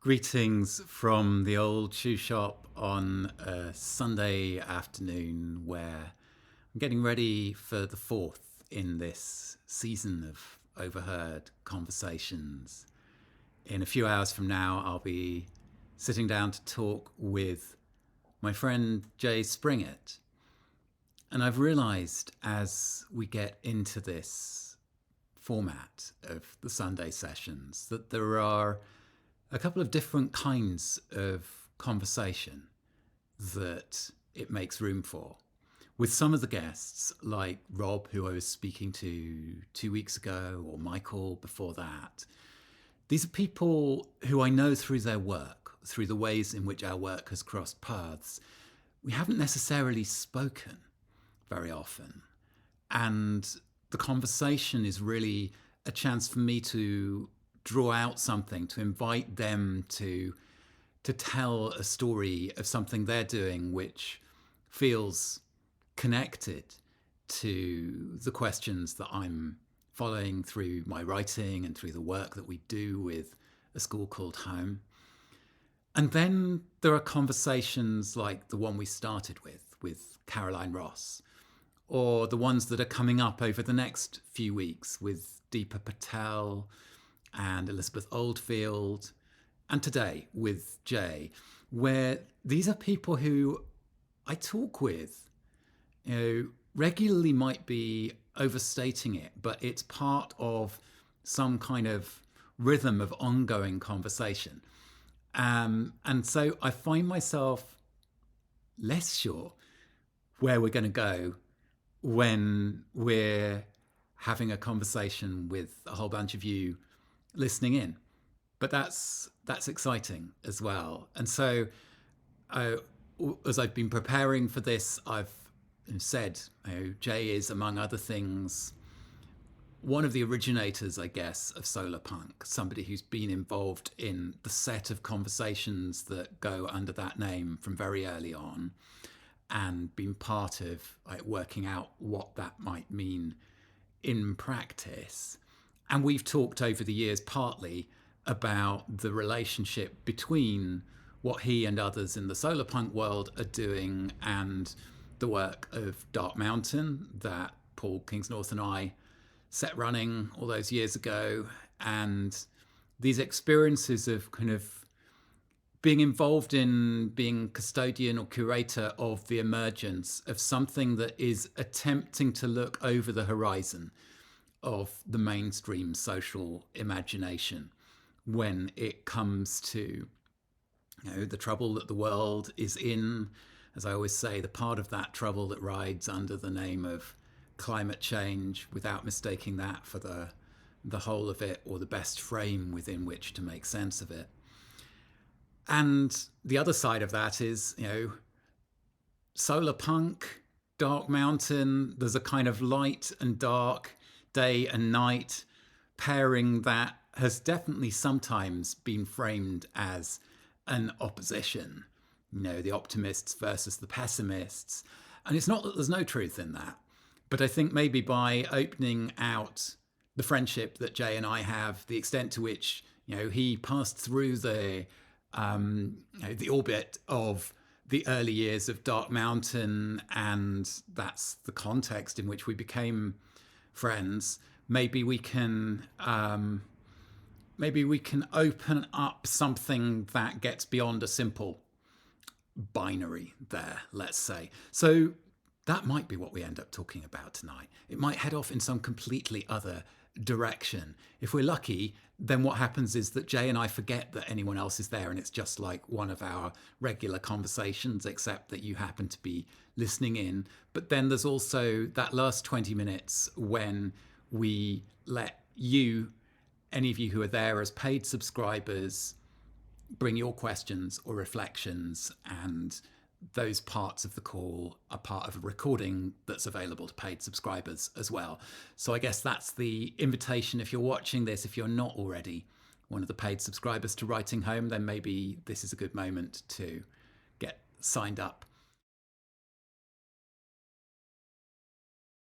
Greetings from the old shoe shop on a Sunday afternoon where I'm getting ready for the fourth in this season of overheard conversations. In a few hours from now, I'll be sitting down to talk with my friend Jay Springett. And I've realized as we get into this format of the Sunday sessions that there are a couple of different kinds of conversation that it makes room for. With some of the guests, like Rob, who I was speaking to 2 weeks ago, or Michael before that, these are people who I know through their work, through the ways in which our work has crossed paths. We haven't necessarily spoken very often. And the conversation is really a chance for me to draw out something, to invite them to tell a story of something they're doing which feels connected to the questions that I'm following through my writing and through the work that we do with A School Called Home. And then there are conversations like the one we started with Caroline Ross, or the ones that are coming up over the next few weeks with Deepa Patel and Elizabeth Oldfield, and today with Jay, where these are people who I talk with, regularly might be overstating it, but it's part of some kind of rhythm of ongoing conversation. And so I find myself less sure where we're going to go when we're having a conversation with a whole bunch of you listening in, but that's exciting as well. And so as I've been preparing for this, I've said Jay is, among other things, one of the originators, I guess, of Solarpunk, somebody who's been involved in the set of conversations that go under that name from very early on, and been part of working out what that might mean in practice. And we've talked over the years partly about the relationship between what he and others in the Solarpunk world are doing and the work of Dark Mountain that Paul Kingsnorth and I set running all those years ago, and these experiences of kind of being involved in being custodian or curator of the emergence of something that is attempting to look over the horizon of the mainstream social imagination when it comes to the trouble that the world is in. As I always say, the part of that trouble that rides under the name of climate change, without mistaking that for the whole of it or the best frame within which to make sense of it. And the other side of that is, Solarpunk, Dark Mountain, there's a kind of light and dark, day and night pairing that has definitely sometimes been framed as an opposition, the optimists versus the pessimists. And it's not that there's no truth in that, but I think maybe by opening out the friendship that Jay and I have, the extent to which, he passed through the orbit of the early years of Dark Mountain, and that's the context in which we became friends. Maybe we can open up something that gets beyond a simple binary there, let's say. So that might be what we end up talking about tonight. It might head off in some completely other direction. If we're lucky, then what happens is that Jay and I forget that anyone else is there, and it's just like one of our regular conversations, except that you happen to be listening in. But then there's also that last 20 minutes when we let you, any of you who are there as paid subscribers, bring your questions or reflections, and those parts of the call are part of a recording that's available to paid subscribers as well. So I guess that's the invitation. If you're watching this, if you're not already one of the paid subscribers to Writing Home, then maybe this is a good moment to get signed up